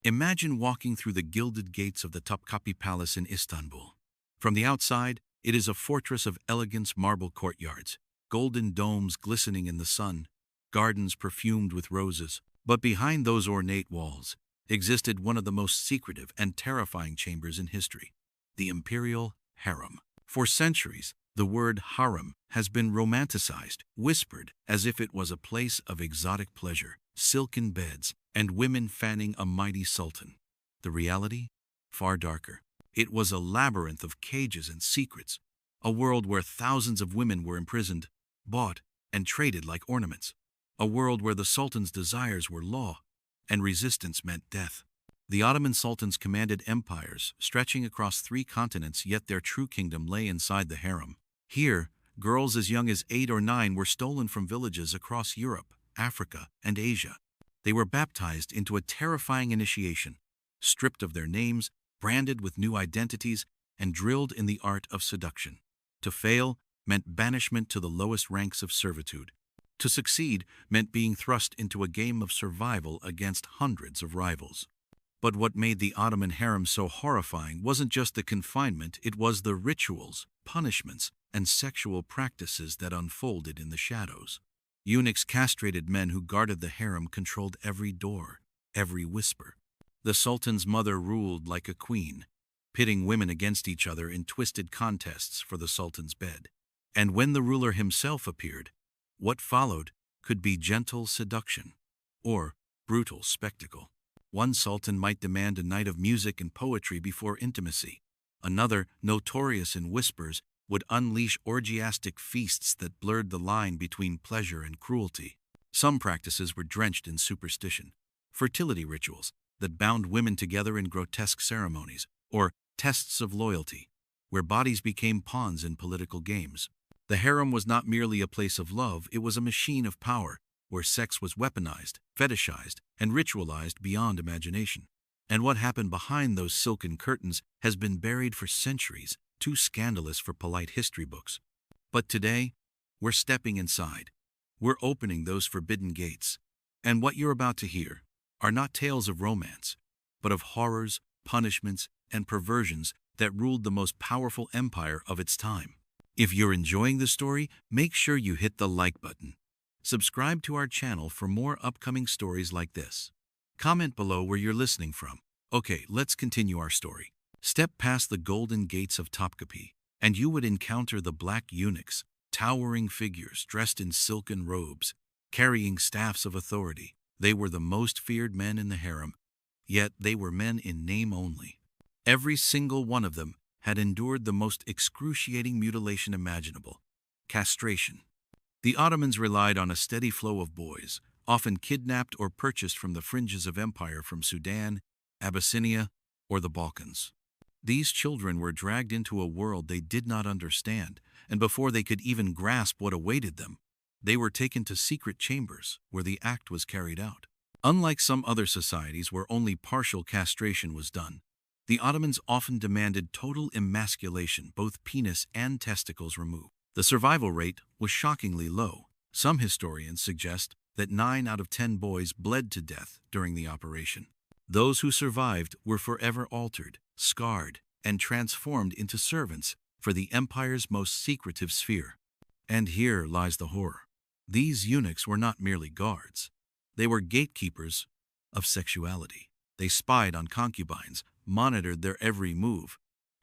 Imagine walking through the gilded gates of the Topkapi Palace in Istanbul. From the outside, it is a fortress of elegant marble courtyards, golden domes glistening in the sun, gardens perfumed with roses. But behind those ornate walls existed one of the most secretive and terrifying chambers in history, the imperial harem. For centuries, the word harem has been romanticized, whispered as if it was a place of exotic pleasure, silken beds, and women fanning a mighty sultan. The reality? Far darker. It was a labyrinth of cages and secrets, a world where thousands of women were imprisoned, bought, and traded like ornaments. A world where the sultan's desires were law, and resistance meant death. The Ottoman sultans commanded empires stretching across 3 continents, yet their true kingdom lay inside the harem. Here, girls as young as 8 or 9 were stolen from villages across Europe, Africa, and Asia. They were baptized into a terrifying initiation, stripped of their names, branded with new identities, and drilled in the art of seduction. To fail meant banishment to the lowest ranks of servitude. To succeed meant being thrust into a game of survival against hundreds of rivals. But what made the Ottoman harem so horrifying wasn't just the confinement, it was the rituals, punishments, and sexual practices that unfolded in the shadows. Eunuchs castrated men who guarded the harem controlled every door, every whisper. The sultan's mother ruled like a queen, pitting women against each other in twisted contests for the sultan's bed. And when the ruler himself appeared, what followed could be gentle seduction or brutal spectacle. One sultan might demand a night of music and poetry before intimacy. Another, notorious in whispers, would unleash orgiastic feasts that blurred the line between pleasure and cruelty. Some practices were drenched in superstition. Fertility rituals that bound women together in grotesque ceremonies, or tests of loyalty, where bodies became pawns in political games. The harem was not merely a place of love, it was a machine of power, where sex was weaponized, fetishized, and ritualized beyond imagination. And what happened behind those silken curtains has been buried for centuries, too scandalous for polite history books. But today, we're stepping inside. We're opening those forbidden gates. And what you're about to hear are not tales of romance, but of horrors, punishments, and perversions that ruled the most powerful empire of its time. If you're enjoying the story, make sure you hit the like button. Subscribe to our channel for more upcoming stories like this. Comment below where you're listening from. Okay, let's continue our story. Step past the golden gates of Topkapi, and you would encounter the black eunuchs, towering figures dressed in silken robes, carrying staffs of authority. They were the most feared men in the harem, yet they were men in name only. Every single one of them had endured the most excruciating mutilation imaginable, castration. The Ottomans relied on a steady flow of boys, often kidnapped or purchased from the fringes of empire from Sudan, Abyssinia, or the Balkans. These children were dragged into a world they did not understand, and before they could even grasp what awaited them, they were taken to secret chambers where the act was carried out. Unlike some other societies where only partial castration was done, the Ottomans often demanded total emasculation, both penis and testicles removed. The survival rate was shockingly low. Some historians suggest that 9 out of 10 boys bled to death during the operation. Those who survived were forever altered, scarred, and transformed into servants for the empire's most secretive sphere. And here lies the horror. These eunuchs were not merely guards. They were gatekeepers of sexuality. They spied on concubines, monitored their every move,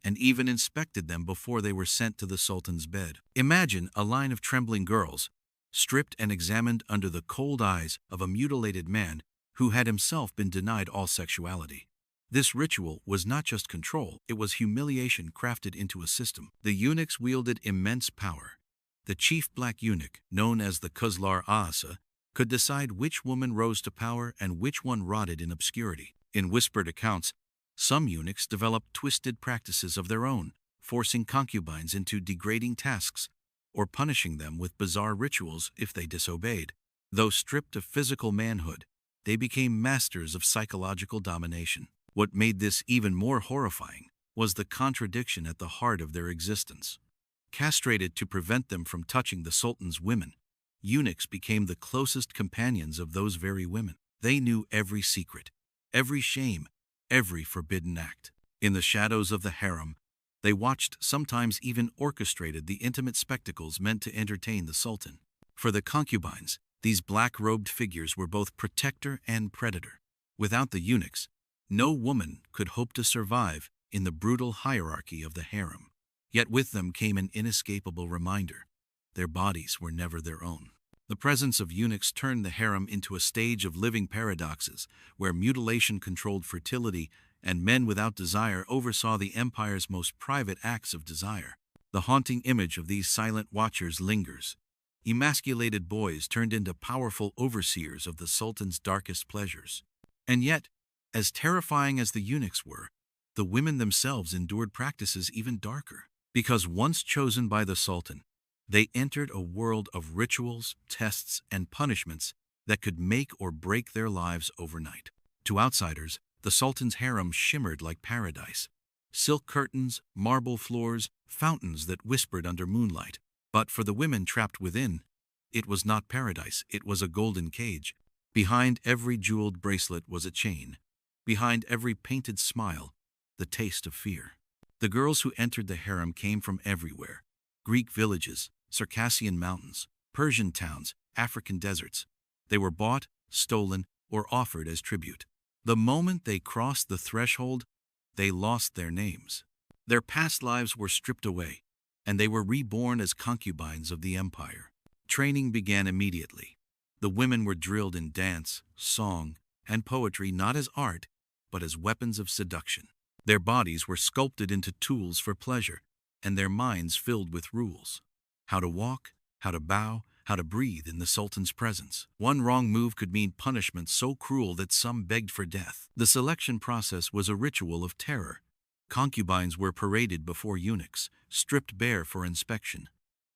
and even inspected them before they were sent to the sultan's bed. Imagine a line of trembling girls, stripped and examined under the cold eyes of a mutilated man who had himself been denied all sexuality. This ritual was not just control, it was humiliation crafted into a system. The eunuchs wielded immense power. The chief black eunuch, known as the Kuzlar Aasa, could decide which woman rose to power and which one rotted in obscurity. In whispered accounts, some eunuchs developed twisted practices of their own, forcing concubines into degrading tasks or punishing them with bizarre rituals if they disobeyed. Though stripped of physical manhood, they became masters of psychological domination. What made this even more horrifying was the contradiction at the heart of their existence. Castrated to prevent them from touching the sultan's women, eunuchs became the closest companions of those very women. They knew every secret, every shame, every forbidden act. In the shadows of the harem, they watched, sometimes even orchestrated, the intimate spectacles meant to entertain the sultan. For the concubines, these black-robed figures were both protector and predator. Without the eunuchs, no woman could hope to survive in the brutal hierarchy of the harem. Yet with them came an inescapable reminder: their bodies were never their own. The presence of eunuchs turned the harem into a stage of living paradoxes, where mutilation controlled fertility and men without desire oversaw the empire's most private acts of desire. The haunting image of these silent watchers lingers. Emasculated boys turned into powerful overseers of the sultan's darkest pleasures. And yet, as terrifying as the eunuchs were, the women themselves endured practices even darker. Because once chosen by the sultan, they entered a world of rituals, tests, and punishments that could make or break their lives overnight. To outsiders, the sultan's harem shimmered like paradise. Silk curtains, marble floors, fountains that whispered under moonlight. But for the women trapped within, it was not paradise, it was a golden cage. Behind every jeweled bracelet was a chain. Behind every painted smile, the taste of fear. The girls who entered the harem came from everywhere: Greek villages, Circassian mountains, Persian towns, African deserts. They were bought, stolen, or offered as tribute. The moment they crossed the threshold, they lost their names. Their past lives were stripped away, and they were reborn as concubines of the empire. Training began immediately. The women were drilled in dance, song, and poetry, not as art, but as weapons of seduction. Their bodies were sculpted into tools for pleasure, and their minds filled with rules: how to walk, how to bow, how to breathe in the sultan's presence. One wrong move could mean punishment so cruel that some begged for death. The selection process was a ritual of terror. Concubines were paraded before eunuchs, stripped bare for inspection.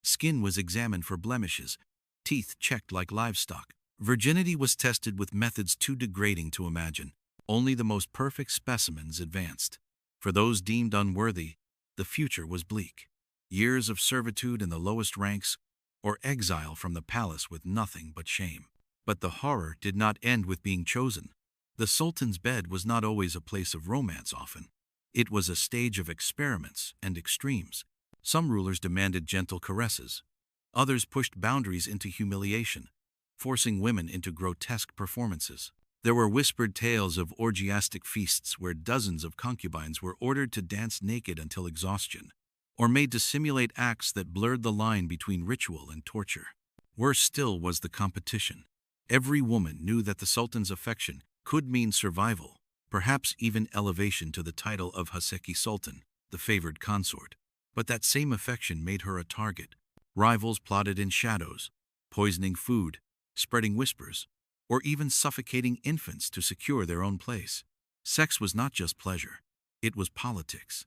Skin was examined for blemishes, teeth checked like livestock. Virginity was tested with methods too degrading to imagine. Only the most perfect specimens advanced. For those deemed unworthy, the future was bleak. Years of servitude in the lowest ranks, or exile from the palace with nothing but shame. But the horror did not end with being chosen. The sultan's bed was not always a place of romance often. It was a stage of experiments and extremes. Some rulers demanded gentle caresses. Others pushed boundaries into humiliation, forcing women into grotesque performances. There were whispered tales of orgiastic feasts where dozens of concubines were ordered to dance naked until exhaustion, or made to simulate acts that blurred the line between ritual and torture. Worse still was the competition. Every woman knew that the sultan's affection could mean survival, perhaps even elevation to the title of Haseki Sultan, the favored consort. But that same affection made her a target. Rivals plotted in shadows, poisoning food, spreading whispers, or even suffocating infants to secure their own place. Sex was not just pleasure, it was politics.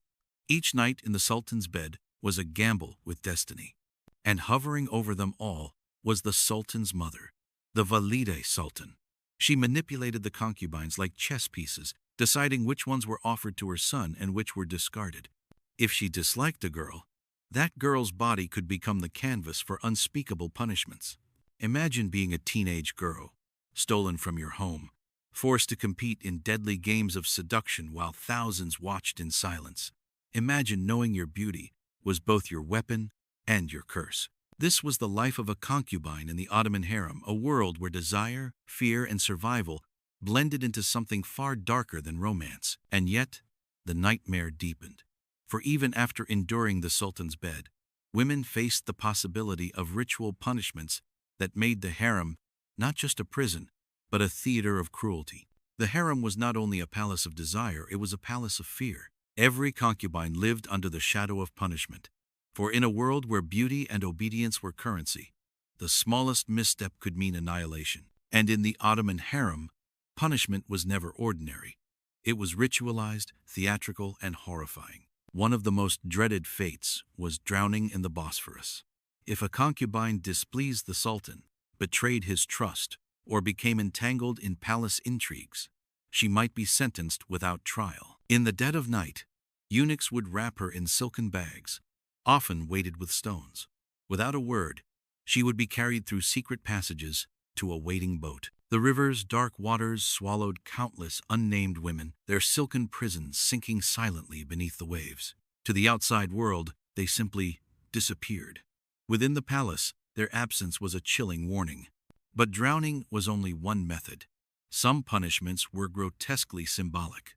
Each night in the sultan's bed was a gamble with destiny. And hovering over them all was the sultan's mother, the Valide Sultan. She manipulated the concubines like chess pieces, deciding which ones were offered to her son and which were discarded. If she disliked a girl, that girl's body could become the canvas for unspeakable punishments. Imagine being a teenage girl, stolen from your home, forced to compete in deadly games of seduction while thousands watched in silence. Imagine knowing your beauty was both your weapon and your curse. This was the life of a concubine in the Ottoman harem, a world where desire, fear, and survival blended into something far darker than romance. And yet, the nightmare deepened. For even after enduring the sultan's bed, women faced the possibility of ritual punishments that made the harem not just a prison, but a theater of cruelty. The harem was not only a palace of desire, it was a palace of fear. Every concubine lived under the shadow of punishment. For in a world where beauty and obedience were currency, the smallest misstep could mean annihilation. And in the Ottoman harem, punishment was never ordinary. It was ritualized, theatrical, and horrifying. One of the most dreaded fates was drowning in the Bosphorus. If a concubine displeased the sultan, betrayed his trust, or became entangled in palace intrigues, she might be sentenced without trial. In the dead of night, eunuchs would wrap her in silken bags, often weighted with stones. Without a word, she would be carried through secret passages to a waiting boat. The river's dark waters swallowed countless unnamed women, their silken prisons sinking silently beneath the waves. To the outside world, they simply disappeared. Within the palace, their absence was a chilling warning. But drowning was only one method. Some punishments were grotesquely symbolic.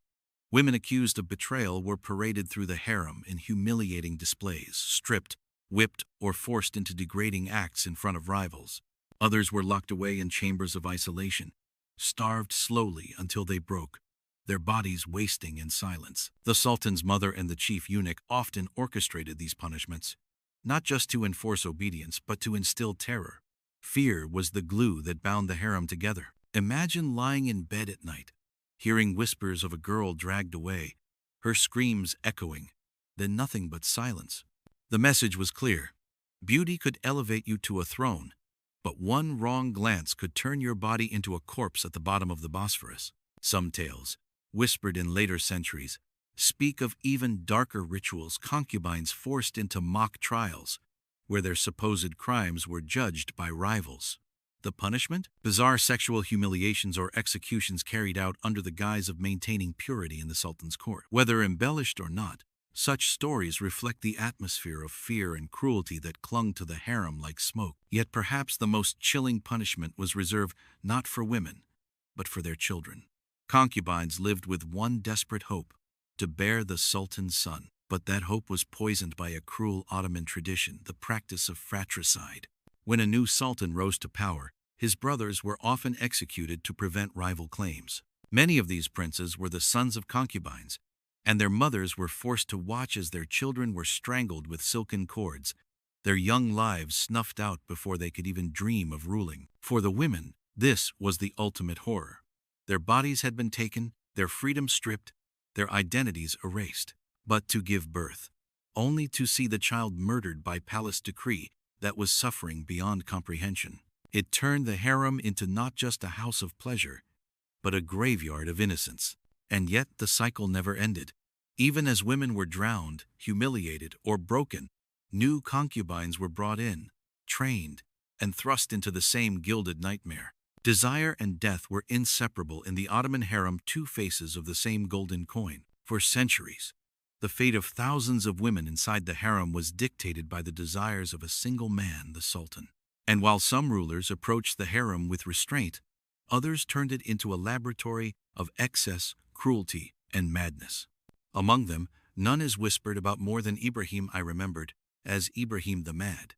Women accused of betrayal were paraded through the harem in humiliating displays, stripped, whipped, or forced into degrading acts in front of rivals. Others were locked away in chambers of isolation, starved slowly until they broke, their bodies wasting in silence. The sultan's mother and the chief eunuch often orchestrated these punishments, not just to enforce obedience, but to instill terror. Fear was the glue that bound the harem together. Imagine lying in bed at night, hearing whispers of a girl dragged away, her screams echoing, then nothing but silence. The message was clear. Beauty could elevate you to a throne, but one wrong glance could turn your body into a corpse at the bottom of the Bosphorus. Some tales, whispered in later centuries, speak of even darker rituals, concubines forced into mock trials, where their supposed crimes were judged by rivals. The punishment? Bizarre sexual humiliations or executions carried out under the guise of maintaining purity in the Sultan's court. Whether embellished or not, such stories reflect the atmosphere of fear and cruelty that clung to the harem like smoke. Yet perhaps the most chilling punishment was reserved not for women, but for their children. Concubines lived with one desperate hope, to bear the Sultan's son. But that hope was poisoned by a cruel Ottoman tradition, the practice of fratricide. When a new sultan rose to power, his brothers were often executed to prevent rival claims. Many of these princes were the sons of concubines, and their mothers were forced to watch as their children were strangled with silken cords, their young lives snuffed out before they could even dream of ruling. For the women, this was the ultimate horror. Their bodies had been taken, their freedom stripped, their identities erased. But to give birth, only to see the child murdered by palace decree that was suffering beyond comprehension. It turned the harem into not just a house of pleasure, but a graveyard of innocence. And yet the cycle never ended. Even as women were drowned, humiliated, or broken, new concubines were brought in, trained, and thrust into the same gilded nightmare. Desire and death were inseparable in the Ottoman harem, two faces of the same golden coin. For centuries, the fate of thousands of women inside the harem was dictated by the desires of a single man, the Sultan. And while some rulers approached the harem with restraint, others turned it into a laboratory of excess, cruelty, and madness. Among them, none is whispered about more than Ibrahim I remembered as Ibrahim the Mad.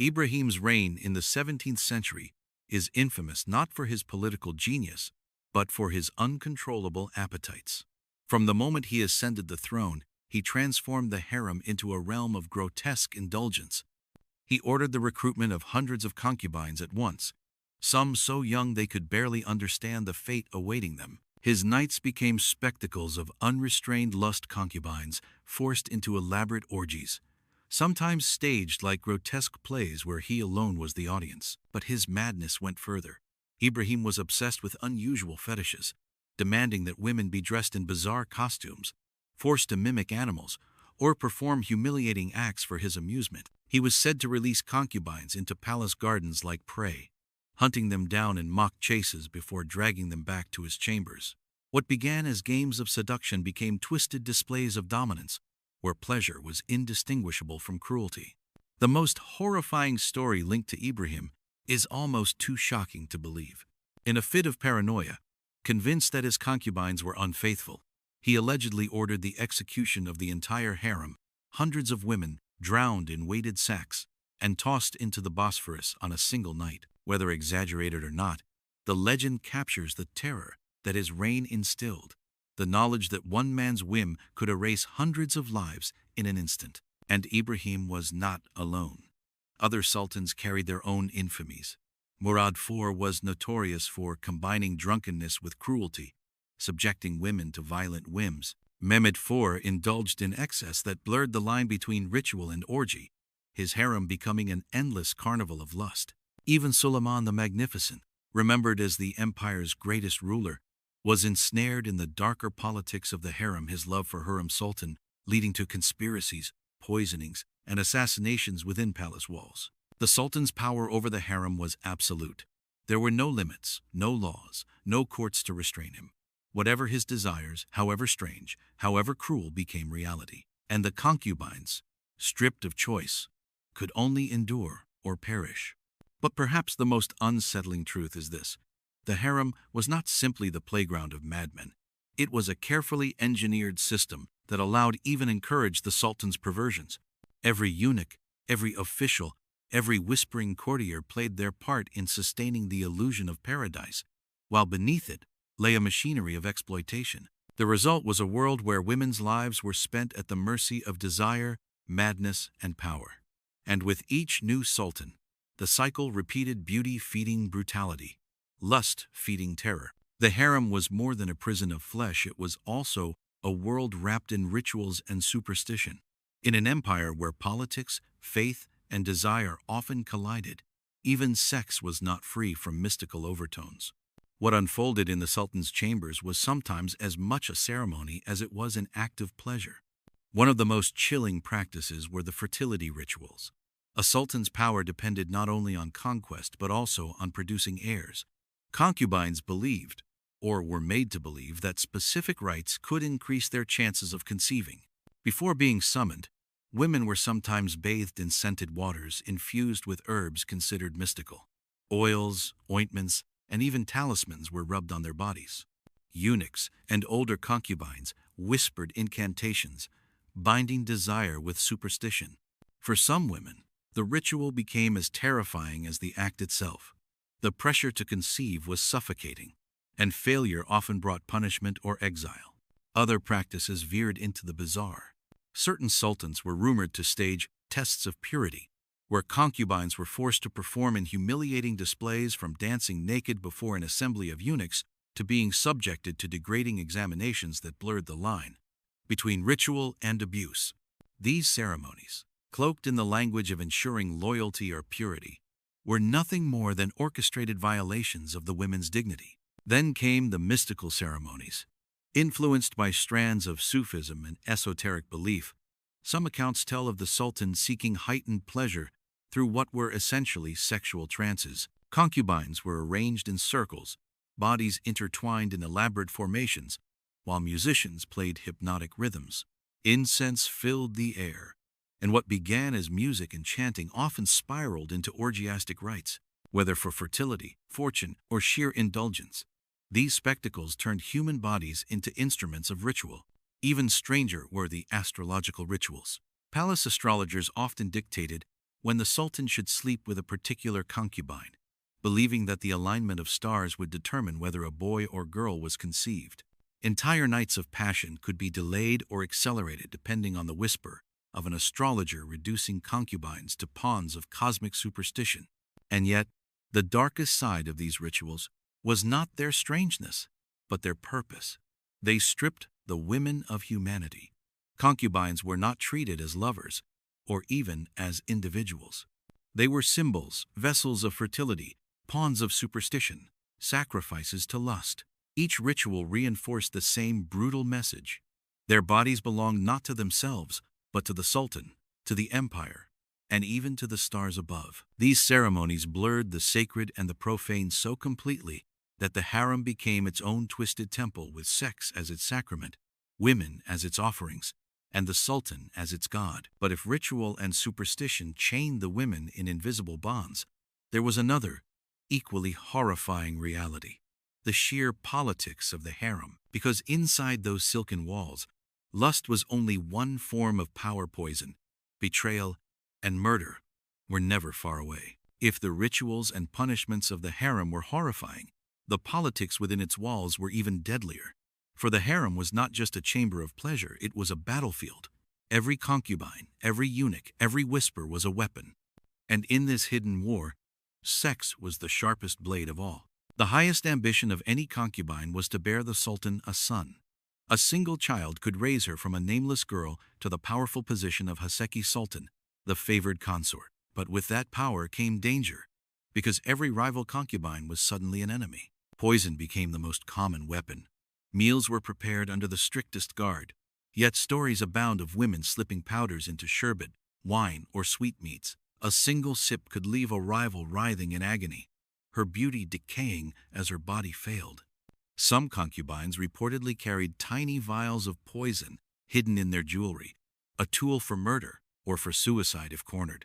Ibrahim's reign in the 17th century is infamous not for his political genius, but for his uncontrollable appetites. From the moment he ascended the throne, he transformed the harem into a realm of grotesque indulgence. He ordered the recruitment of hundreds of concubines at once, some so young they could barely understand the fate awaiting them. His nights became spectacles of unrestrained lust, concubines forced into elaborate orgies, sometimes staged like grotesque plays where he alone was the audience. But his madness went further. Ibrahim was obsessed with unusual fetishes, demanding that women be dressed in bizarre costumes, forced to mimic animals, or perform humiliating acts for his amusement. He was said to release concubines into palace gardens like prey, hunting them down in mock chases before dragging them back to his chambers. What began as games of seduction became twisted displays of dominance, where pleasure was indistinguishable from cruelty. The most horrifying story linked to Ibrahim is almost too shocking to believe. In a fit of paranoia, convinced that his concubines were unfaithful, he allegedly ordered the execution of the entire harem, hundreds of women drowned in weighted sacks and tossed into the Bosphorus on a single night. Whether exaggerated or not, the legend captures the terror that his reign instilled, the knowledge that one man's whim could erase hundreds of lives in an instant. And Ibrahim was not alone. Other sultans carried their own infamies. Murad IV was notorious for combining drunkenness with cruelty, subjecting women to violent whims. Mehmed IV indulged in excess that blurred the line between ritual and orgy, his harem becoming an endless carnival of lust. Even Suleiman the Magnificent, remembered as the empire's greatest ruler, was ensnared in the darker politics of the harem, his love for Hurrem Sultan leading to conspiracies, poisonings, and assassinations within palace walls. The Sultan's power over the harem was absolute. There were no limits, no laws, no courts to restrain him. Whatever his desires, however strange, however cruel, became reality. And the concubines, stripped of choice, could only endure or perish. But perhaps the most unsettling truth is this: the harem was not simply the playground of madmen. It was a carefully engineered system that allowed, even encouraged, the sultan's perversions. Every eunuch, every official, every whispering courtier played their part in sustaining the illusion of paradise, while beneath it lay a machinery of exploitation. The result was a world where women's lives were spent at the mercy of desire, madness, and power. And with each new sultan, the cycle repeated: beauty feeding brutality, lust feeding terror. The harem was more than a prison of flesh, it was also a world wrapped in rituals and superstition. In an empire where politics, faith, and desire often collided, even sex was not free from mystical overtones. What unfolded in the sultan's chambers was sometimes as much a ceremony as it was an act of pleasure. One of the most chilling practices were the fertility rituals. A sultan's power depended not only on conquest but also on producing heirs. Concubines believed, or were made to believe, that specific rites could increase their chances of conceiving. Before being summoned, women were sometimes bathed in scented waters infused with herbs considered mystical. Oils, ointments, and even talismans were rubbed on their bodies. Eunuchs and older concubines whispered incantations, binding desire with superstition. For some women, the ritual became as terrifying as the act itself. The pressure to conceive was suffocating, and failure often brought punishment or exile. Other practices veered into the bizarre. Certain sultans were rumored to stage tests of purity, where concubines were forced to perform in humiliating displays, from dancing naked before an assembly of eunuchs to being subjected to degrading examinations that blurred the line between ritual and abuse. These ceremonies, cloaked in the language of ensuring loyalty or purity, were nothing more than orchestrated violations of the women's dignity. Then came the mystical ceremonies. Influenced by strands of Sufism and esoteric belief, some accounts tell of the sultan seeking heightened pleasure through what were essentially sexual trances. Concubines were arranged in circles, bodies intertwined in elaborate formations, while musicians played hypnotic rhythms. Incense filled the air, and what began as music and chanting often spiraled into orgiastic rites. Whether for fertility, fortune, or sheer indulgence, these spectacles turned human bodies into instruments of ritual. Even stranger were the astrological rituals. Palace astrologers often dictated when the sultan should sleep with a particular concubine, believing that the alignment of stars would determine whether a boy or girl was conceived. Entire nights of passion could be delayed or accelerated depending on the whisper of an astrologer, reducing concubines to pawns of cosmic superstition. And yet, the darkest side of these rituals was not their strangeness, but their purpose. They stripped the women of humanity. Concubines were not treated as lovers, or even as individuals. They were symbols, vessels of fertility, pawns of superstition, sacrifices to lust. Each ritual reinforced the same brutal message. Their bodies belonged not to themselves, but to the sultan, to the empire, and even to the stars above. These ceremonies blurred the sacred and the profane so completely that the harem became its own twisted temple, with sex as its sacrament, women as its offerings, and the sultan as its god. But if ritual and superstition chained the women in invisible bonds, there was another, equally horrifying reality: the sheer politics of the harem. Because inside those silken walls, lust was only one form of power. Poison, betrayal, and murder were never far away. If the rituals and punishments of the harem were horrifying, the politics within its walls were even deadlier. For the harem was not just a chamber of pleasure, it was a battlefield. Every concubine, every eunuch, every whisper was a weapon. And in this hidden war, sex was the sharpest blade of all. The highest ambition of any concubine was to bear the sultan a son. A single child could raise her from a nameless girl to the powerful position of Haseki Sultan, the favored consort. But with that power came danger, because every rival concubine was suddenly an enemy. Poison became the most common weapon. Meals were prepared under the strictest guard, yet stories abound of women slipping powders into sherbet, wine, or sweetmeats. A single sip could leave a rival writhing in agony. her beauty decaying as her body failed. Some concubines reportedly carried tiny vials of poison hidden in their jewelry, a tool for murder or for suicide if cornered.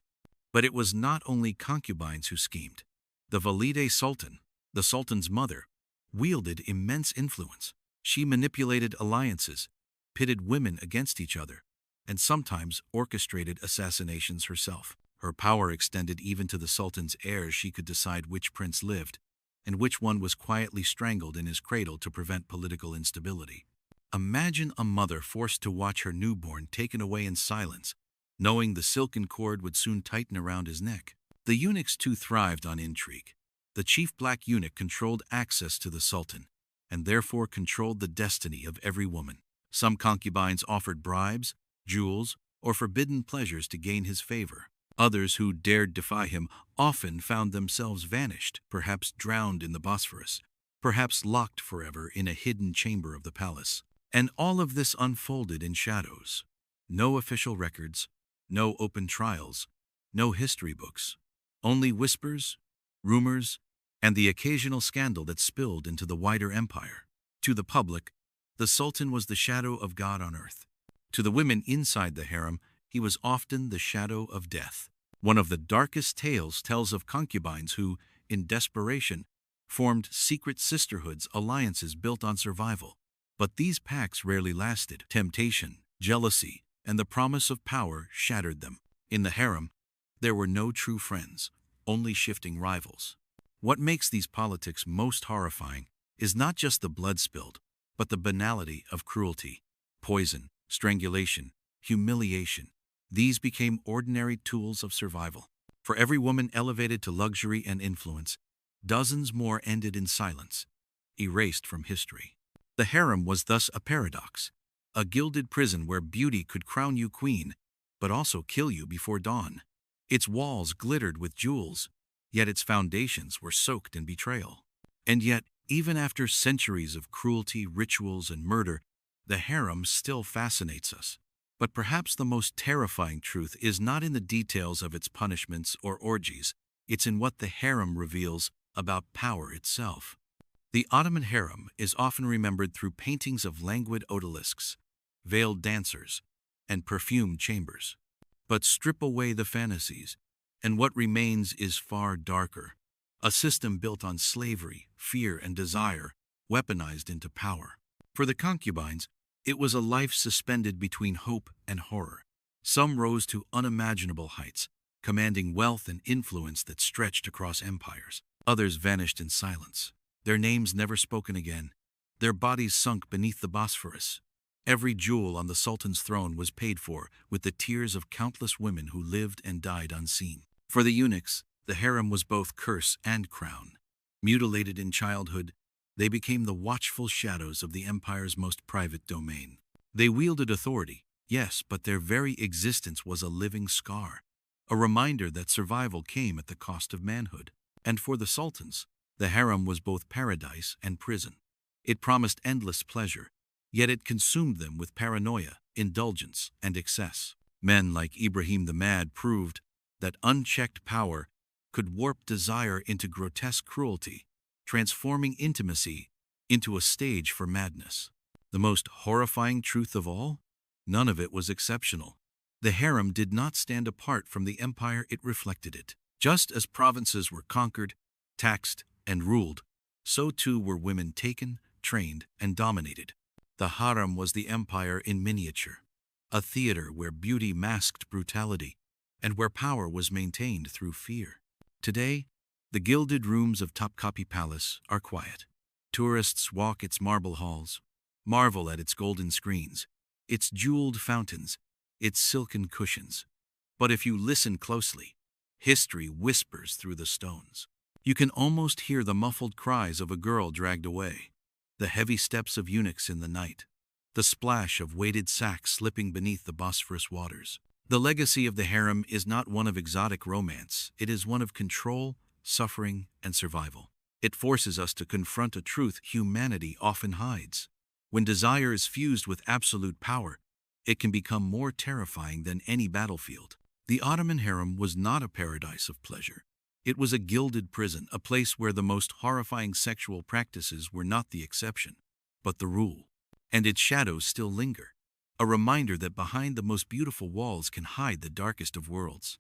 But it was not only concubines who schemed. The Valide Sultan, the Sultan's mother, wielded immense influence. She manipulated alliances, pitted women against each other, and sometimes orchestrated assassinations herself. Her power extended even to the Sultan's heirs. She could decide which prince lived and which one was quietly strangled in his cradle to prevent political instability. Imagine a mother forced to watch her newborn taken away in silence, knowing the silken cord would soon tighten around his neck. The eunuchs too thrived on intrigue. The chief black eunuch controlled access to the Sultan, and therefore controlled the destiny of every woman. Some concubines offered bribes, jewels, or forbidden pleasures to gain his favor. Others who dared defy him often found themselves vanished, perhaps drowned in the Bosphorus, perhaps locked forever in a hidden chamber of the palace. And all of this unfolded in shadows. No official records, no open trials, no history books. Only whispers, rumors, and the occasional scandal that spilled into the wider empire. To the public, the Sultan was the shadow of God on earth. To the women inside the harem, he was often the shadow of death. One of the darkest tales tells of concubines who, in desperation, formed secret sisterhoods, alliances built on survival. But these pacts rarely lasted. Temptation, jealousy, and the promise of power shattered them. In the harem, there were no true friends, only shifting rivals. What makes these politics most horrifying is not just the blood spilled, but the banality of cruelty, poison, strangulation, humiliation. These became ordinary tools of survival. For every woman elevated to luxury and influence, dozens more ended in silence, erased from history. The harem was thus a paradox, a gilded prison where beauty could crown you queen, but also kill you before dawn. Its walls glittered with jewels, yet its foundations were soaked in betrayal. And yet, even after centuries of cruelty, rituals, and murder, the harem still fascinates us. But perhaps the most terrifying truth is not in the details of its punishments or orgies, it's in what the harem reveals about power itself. The Ottoman harem is often remembered through paintings of languid odalisques, veiled dancers, and perfumed chambers. But strip away the fantasies, and what remains is far darker. A system built on slavery, fear, and desire, weaponized into power. For the concubines, it was a life suspended between hope and horror. Some rose to unimaginable heights, commanding wealth and influence that stretched across empires. Others vanished in silence, their names never spoken again, their bodies sunk beneath the Bosphorus. Every jewel on the Sultan's throne was paid for with the tears of countless women who lived and died unseen. For the eunuchs, the harem was both curse and crown. Mutilated in childhood, they became the watchful shadows of the empire's most private domain. They wielded authority, yes, but their very existence was a living scar, a reminder that survival came at the cost of manhood. And for the sultans, the harem was both paradise and prison. It promised endless pleasure, yet it consumed them with paranoia, indulgence, and excess. Men like Ibrahim the Mad proved that unchecked power could warp desire into grotesque cruelty, transforming intimacy into a stage for madness. The most horrifying truth of all? None of it was exceptional. The harem did not stand apart from the empire it reflected it. Just as provinces were conquered, taxed, and ruled, so too were women taken, trained, and dominated. The harem was the empire in miniature, a theater where beauty masked brutality, and where power was maintained through fear. Today, the gilded rooms of Topkapi Palace are quiet. Tourists walk its marble halls, marvel at its golden screens, its jeweled fountains, its silken cushions. But if you listen closely, history whispers through the stones. You can almost hear the muffled cries of a girl dragged away, the heavy steps of eunuchs in the night, the splash of weighted sacks slipping beneath the Bosphorus waters. The legacy of the harem is not one of exotic romance, it is one of control, suffering, and survival. It forces us to confront a truth humanity often hides. When desire is fused with absolute power, it can become more terrifying than any battlefield. The Ottoman harem was not a paradise of pleasure. It was a gilded prison, a place where the most horrifying sexual practices were not the exception, but the rule. And its shadows still linger, a reminder that behind the most beautiful walls can hide the darkest of worlds.